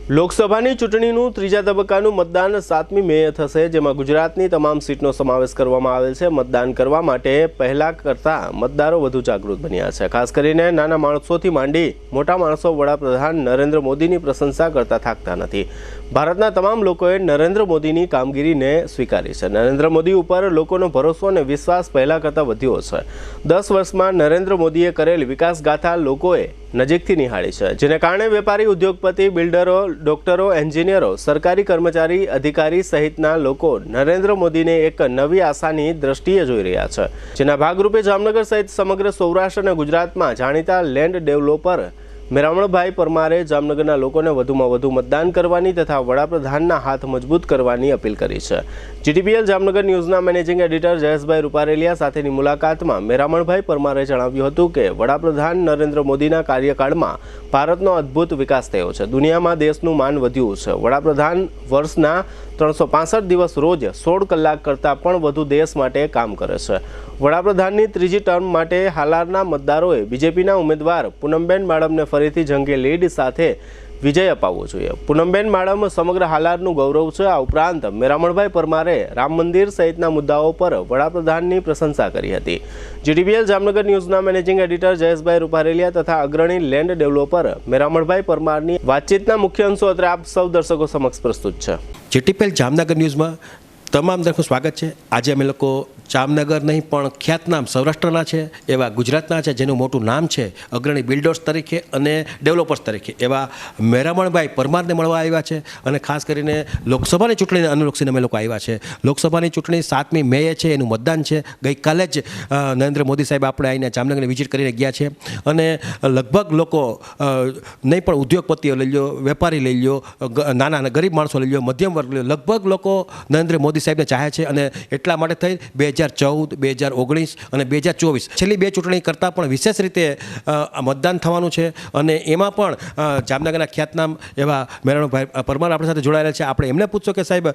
લોકસભાની ચૂંટણીનું ત્રીજા તબક્કાનું મતદાન 7મી મેએ થશે, જેમાં ગુજરાતની તમામ સીટનો સમાવેશ કરવામાં આવેલ છે। મતદાન કરવા માટે પહેલા કરતાં મતદારો વધુ જાગૃત બન્યા છે। ખાસ કરીને નાના માણસોથી માંડી મોટા માણસો વડાપ્રધાન નરેન્દ્ર મોદીની પ્રશંસા કરતા થાકતા નથી। ભારતના તમામ લોકોએ નરેન્દ્ર મોદીની કામગીરીને સ્વીકારી છે। નરેન્દ્ર મોદી ઉપર લોકોનો ભરોસો અને વિશ્વાસ પહેલા કરતાં વધ્યો છે। 10 વર્ષમાં નરેન્દ્ર મોદીએ કરેલ વિકાસ ગાથા લોકોએ નજીકથી નિહાળી છે, જેને કારણે વેપારી, ઉદ્યોગપતિ, બિલ્ડરો, ડોક્ટરો, એન્જિનિયરો, સરકારી કર્મચારી, અધિકારી સહિતના લોકો નરેન્દ્ર મોદીને એક નવી આશાની દ્રષ્ટિએ જોઈ રહ્યા છે। જેના ભાગરૂપે જામનગર સહિત સમગ્ર સૌરાષ્ટ્ર અને ગુજરાતમાં જાણીતા લેન્ડ ડેવલપર મેરામણભાઈ પરમારે જામનગરના લોકોને વધુમાં વધુ મતદાન કરવાની તથા વડાપ્રધાનના હાથ મજબૂત કરવાની અપીલ કરી છે। જીટીપીએલ જામનગર ન્યૂઝના મેનેજિંગ એડિટર જયેશભાઈ રૂપારેલિયા સાથેની મુલાકાતમાં મેરામણભાઈ પરમારે જણાવ્યું હતું કે વડાપ્રધાન નરેન્દ્ર મોદીના કાર્યકાળમાં ભારતનો અદ્ભુત વિકાસ થયો છે। દુનિયામાં દેશનું માન વધ્યું છે। વડાપ્રધાન વર્ષના 365 દિવસ રોજ 16 કલાક કરતાં પણ વધુ દેશ માટે કામ કરે છે। વડાપ્રધાનની ત્રીજી ટર્મ માટે હાલારના મતદારોએ બીજેપીના ઉમેદવાર પૂનમબેન માડમને ફરીથી જંગી લીડ સાથે વિજય અપાવવો જોઈએ। પૂનમબેન માડમ સમગ્ર હાલારનું ગૌરવ છે। આ ઉપરાંત મેરામણભાઈ પરમારે રામ મંદિર સહિતના મુદ્દાઓ પર વડાપ્રધાનની પ્રશંસા કરી હતી। જીટીપીએલ જામનગર ન્યૂઝના મેનેજિંગ એડિટર જયેશભાઈ રૂપારેલિયા તથા અગ્રણી લેન્ડ ડેવલપર મેરામણભાઈ પરમારની વાતચીતના મુખ્ય અંશો અત્રે આપ સૌ દર્શકો સમક્ષ પ્રસ્તુત છે। જીટીપીએલ જામનગર ન્યૂઝમાં તમામ દર્શકોનું સ્વાગત છે। આજે અમે લોકો જામનગર નહીં પણ ખ્યાતનામ સૌરાષ્ટ્રના છે એવા ગુજરાતના છે, જેનું મોટું નામ છે અગ્રણી બિલ્ડર્સ તરીકે અને ડેવલપર્સ તરીકે એવા મેરામણભાઈ પરમારને મળવા આવ્યા છે। અને ખાસ કરીને લોકસભાની ચૂંટણીને અનુલક્ષીને અમે લોકો આવ્યા છે। લોકસભાની ચૂંટણી 7મી મેએ છે, એનું મતદાન છે। ગઈકાલે જ નરેન્દ્ર મોદી સાહેબ આપણે આવીને જામનગરની વિઝિટ કરીને ગયા છે અને લગભગ લોકો નહીં પણ ઉદ્યોગપતિઓ લઈ લો, વેપારી લઈ લો, નાના અને ગરીબ માણસો લઈ લો, મધ્યમ વર્ગ લઈ લો, લગભગ લોકો નરેન્દ્ર મોદી સાહેબને ચાહે છે। અને એટલા માટે થઈ 2014, 2019 અને 2024 છેલ્લી બે ચૂંટણી કરતાં પણ વિશેષ રીતે મતદાન થવાનું છે। અને એમાં પણ જામનગરના ખ્યાતનામ એવા મેરામણભાઈ પરમાર આપણી સાથે જોડાયેલા છે। આપણે એમને પૂછશો કે સાહેબ,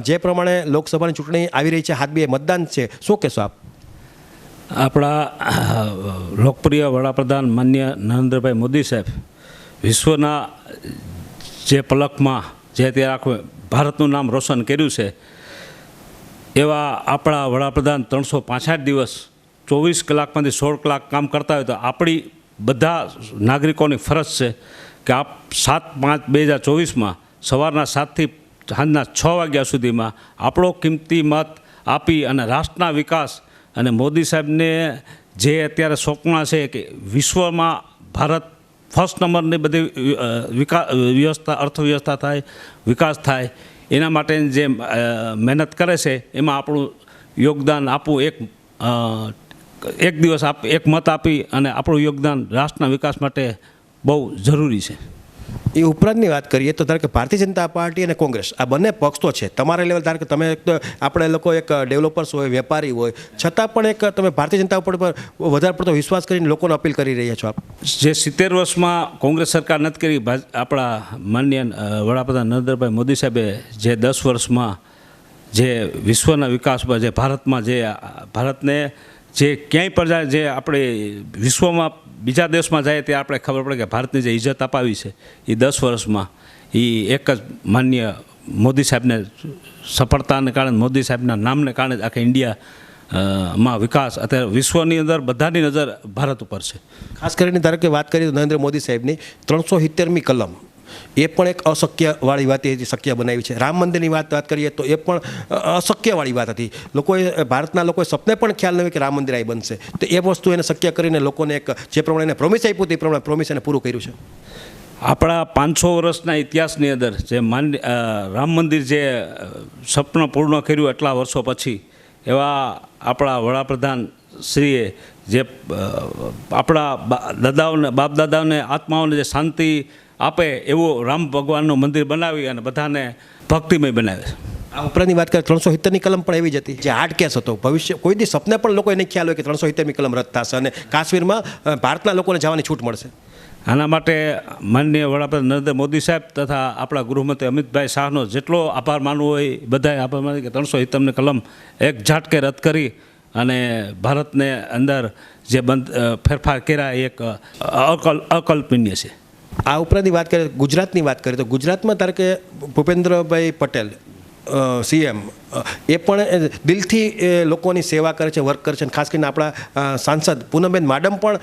જે પ્રમાણે લોકસભાની ચૂંટણી આવી રહી છે, હાથ બે મતદાન છે, શું કહેશો આપ? આપણા લોકપ્રિય વડાપ્રધાન માનનીય નરેન્દ્રભાઈ મોદી સાહેબ વિશ્વના જે પલકમાં જે અત્યારે આખું ભારતનું નામ રોશન કર્યું છે, એવા આપણા વડાપ્રધાન 365 દિવસ 24 કલાકમાંથી 16 કલાક કામ કરતા હોય તો આપણી બધા નાગરિકોની ફરજ છે કે આપ 7/5/2024માં સવારના 7થી સાંજના 6 વાગ્યા સુધીમાં આપણો કિંમતી મત આપી અને રાષ્ટ્રના વિકાસ અને મોદી સાહેબને જે અત્યારે સ્વપ્ન છે કે વિશ્વમાં ભારત ફર્સ્ટ નંબરની બધી વ્યવસ્થા, અર્થવ્યવસ્થા થાય, વિકાસ થાય, એના માટે જે મહેનત કરે છે એમાં આપણું યોગદાન આપવું, એક દિવસ એક મત આપી અને આપણું યોગદાન રાષ્ટ્રના વિકાસ માટે બહુ જરૂરી છે। એ ઉપરાંતની વાત કરીએ તો ધારો કે ભારતીય જનતા પાર્ટી અને કોંગ્રેસ આ બંને પક્ષ તો છે। તમારા લેવલ ધારો કે તમે આપણે લોકો એક ડેવલપર્સ હોય, વેપારી હોય, છતાં પણ એક તમે ભારતીય જનતા પાર્ટી પર વધારે પડતો વિશ્વાસ કરીને લોકોને અપીલ કરી રહ્યા છો આપ? જે 70 વર્ષમાં કોંગ્રેસ સરકાર નથી કરી, આપણા માનનીય વડાપ્રધાન નરેન્દ્રભાઈ મોદી સાહેબે જે 10 વર્ષમાં જે વિશ્વના વિકાસમાં, જે ભારતમાં, જે ભારતને જે ક્યાંય પણ જાય, જે આપણે વિશ્વમાં બીજા દેશમાં જાય ત્યારે આપણે ખબર પડે કે ભારતની જે ઇજ્જત અપાવી છે એ 10 વર્ષમાં એ એક જ માનનીય મોદી સાહેબને સફળતાને કારણે, મોદી સાહેબના નામને કારણે જ આખા ઇન્ડિયામાં વિકાસ અત્યારે વિશ્વની અંદર બધાની નજર ભારત ઉપર છે। ખાસ કરીને ધારો કે વાત કરીએ તો નરેન્દ્ર મોદી સાહેબની 370મી કલમ એ પણ એક અશક્યવાળી વાત શક્ય બનાવી છે। રામ મંદિરની વાત કરીએ તો એ પણ અશક્યવાળી વાત હતી। લોકોએ, ભારતના લોકોએ સપને પણ ખ્યાલ ન હોય કે રામ મંદિર અહીં બનશે, તો એ વસ્તુ એને શક્ય કરીને લોકોને એક જે પ્રમાણે એને પ્રોમિસ આપ્યું તે પ્રમાણે પ્રોમિસ એને પૂરું કર્યું છે। આપણા 500 વર્ષના ઇતિહાસની અંદર જે રામ મંદિર જે સપનું પૂર્ણ કર્યું એટલા વર્ષો પછી, એવા આપણા વડાપ્રધાન શ્રીએ જે આપણા દાદાઓને, બાપ દાદાઓને આત્માઓને જે શાંતિ આપે એવું રામ ભગવાનનું મંદિર બનાવી અને બધાને ભક્તિમય બનાવે છે। આ ઉપરાંતની વાત કરીએ 370ની કલમ પણ એવી જ હતી જે હાર્ડ કેસ હતો। ભવિષ્ય કોઈ દી સપને પણ લોકોએ નહીં ખ્યાલ હોય કે 370મી કલમ રદ થશે અને કાશ્મીરમાં ભારતના લોકોને જવાની છૂટ મળશે। આના માટે માનનીય વડાપ્રધાન નરેન્દ્ર મોદી સાહેબ તથા આપણા ગૃહમંત્રી અમિતભાઈ શાહનો જેટલો આભાર માનવો હોય બધાએ આભાર માને કે 370ની કલમ એક ઝાટકે રદ કરી અને ભારતને અંદર જે ફેરફાર કર્યા એક અકલ્પનીય છે। આ ઉપરાંતની વાત કરીએ ગુજરાતની વાત કરીએ તો ગુજરાતમાં ધારો કે ભૂપેન્દ્રભાઈ પટેલ સીએમ એ પણ દિલથી લોકોની સેવા કરે છે, વર્ક કરે છે. અને ખાસ કરીને આપણા સાંસદ પૂનમબેન માડમ પણ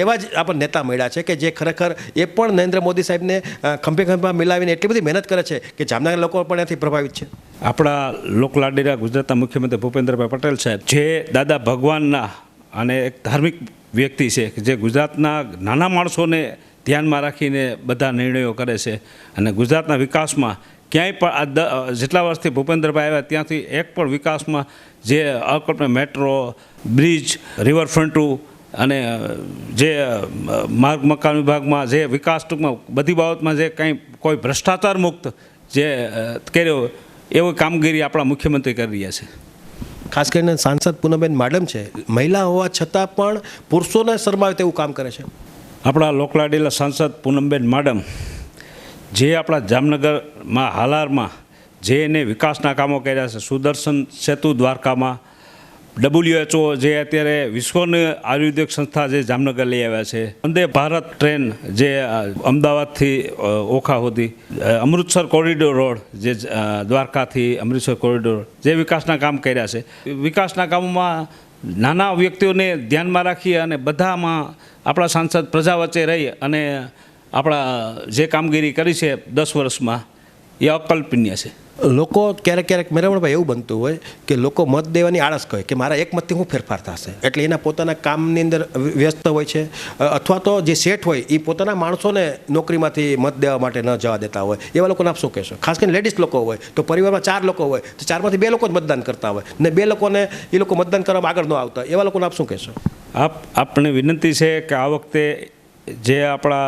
એવા જ આપણને નેતા મળ્યા છે કે જે ખરેખર એ પણ નરેન્દ્ર મોદી સાહેબને ખંભે ખંભા મિલાવીને એટલી બધી મહેનત કરે છે કે જામનગર લોકો પણ એનાથી પ્રભાવિત છે. આપણા લોકલાડીલા ગુજરાતના મુખ્યમંત્રી ભૂપેન્દ્રભાઈ પટેલ સાહેબ જે દાદા ભગવાનના અને એક ધાર્મિક વ્યક્તિ છે કે જે ગુજરાતના નાના માણસોને ધ્યાનમાં રાખીને બધા નિર્ણયો કરે છે. અને ગુજરાતના વિકાસમાં ક્યાંય પણ આ જેટલા વર્ષથી ભૂપેન્દ્રભાઈ આવ્યા ત્યાંથી એક પણ વિકાસમાં જે અકલ્પના મેટ્રો, બ્રિજ, રિવરફ્રન્ટુ અને જે માર્ગ મકાન વિભાગમાં જે વિકાસ ટૂંકમાં બધી બાબતમાં જે કંઈ કોઈ ભ્રષ્ટાચાર મુક્ત જે કર્યો એવી કામગીરી આપણા મુખ્યમંત્રી કરી રહ્યા છે. ખાસ કરીને સાંસદ પૂનમબેન માડમ છે, મહિલા હોવા છતાં પણ પુરુષોને શરમાવે તેવું કામ કરે છે. આપણા લોકલાડીલા સાંસદ પૂનમબેન માડમ જે આપણા જામનગરમાં હાલારમાં જે એને વિકાસના કામો કર્યા છે, સુદર્શન સેતુ દ્વારકામાં, WHO જે અત્યારે વિશ્વની આયુર્વેદિક સંસ્થા જે જામનગર લઈ આવ્યા છે, વંદે ભારત ટ્રેન જે અમદાવાદથી ઓખા સુધી, અમૃતસર કોરિડોર રોડ જે દ્વારકાથી અમૃતસર કોરિડોર, જે વિકાસના કામ કર્યા છે. વિકાસના કામોમાં નાના વ્યક્તિઓને ધ્યાનમાં રાખી અને બધામાં આપણા સાંસદ પ્રજા વચ્ચે રહી અને આપણા જે કામગીરી કરી છે 10 વર્ષમાં એ અકલ્પનીય છે. લોકો ક્યારેક મેરામણભાઈ એવું બનતું હોય કે લોકો મત દેવાની આળસ કહે કે મારા એક મતથી શું ફેરફાર થશે, એટલે એના પોતાના કામની અંદર વ્યસ્ત હોય છે. અથવા તો જે શેઠ હોય એ પોતાના માણસોને નોકરીમાંથી મત દેવા માટે ન જવા દેતા હોય. એવા લોકોને આપ શું કહેશો? ખાસ કરીને લેડીઝ લોકો હોય તો પરિવારમાં 4 લોકો હોય તો 4માંથી 2 લોકો જ મતદાન કરતા હોય ને 2 લોકોને એ લોકો મતદાન કરવામાં આગળ ન આવતા. એવા લોકોને આપ શું કહેશો? આપને વિનંતી છે કે આ વખતે જે આપણા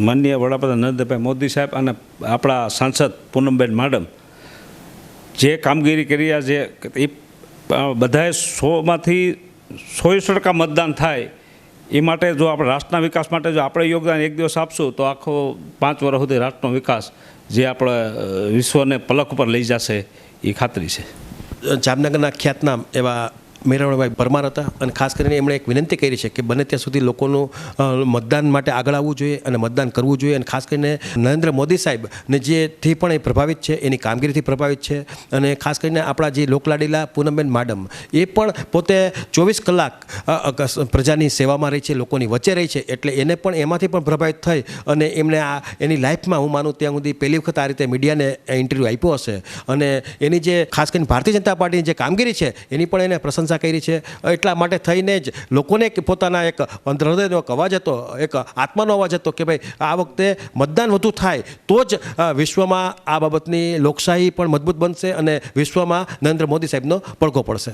માનનીય વડાપ્રધાન નરેન્દ્રભાઈ મોદી સાહેબ અને આપણા સાંસદ પૂનમબેન માડમ જે કામગીરી કરી રહ્યા છે એ બધાએ 100માંથી 100% મતદાન થાય એ માટે જો આપણે રાષ્ટ્રના વિકાસ માટે જો આપણે યોગદાન એક દિવસ આપશું તો આખો 5 વર્ષ સુધી રાષ્ટ્રનો વિકાસ જે આપણે વિશ્વને પલક ઉપર લઈ જશે એ ખાતરી છે. જામનગરના ખ્યાતનામ એવા મેરામણભાઈ પરમાર હતા અને ખાસ કરીને એમણે એક વિનંતી કરી છે કે બને ત્યાં સુધી લોકોનું મતદાન માટે આગળ આવવું જોઈએ અને મતદાન કરવું જોઈએ. અને ખાસ કરીને નરેન્દ્ર મોદી સાહેબને જેથી પણ એ પ્રભાવિત છે, એની કામગીરીથી પ્રભાવિત છે. અને ખાસ કરીને આપણા જે લોકલાડીલા પૂનમબેન માડમ એ પણ પોતે 24 કલાક પ્રજાની સેવામાં રહી છે, લોકોની વચ્ચે રહી છે, એટલે એને પણ એમાંથી પણ પ્રભાવિત થઈ અને એમણે આ એની લાઈફમાં હું માનું ત્યાં સુધી પહેલી વખત આ રીતે મીડિયાને ઇન્ટરવ્યૂ આપ્યો હશે. અને એની જે ખાસ કરીને ભારતીય જનતા પાર્ટીની જે કામગીરી છે એની પણ એને પ્રશંસા કરી છે. એટલા માટે થઈને જ લોકોને પોતાના એક હૃદયનો એક અવાજ હતો, એક આત્માનો અવાજ હતો કે ભાઈ આ વખતે મતદાન વધુ થાય તો જ વિશ્વમાં આ બાબતની લોકશાહી પણ મજબૂત બનશે અને વિશ્વમાં નરેન્દ્ર મોદી સાહેબનો પડઘો પડશે.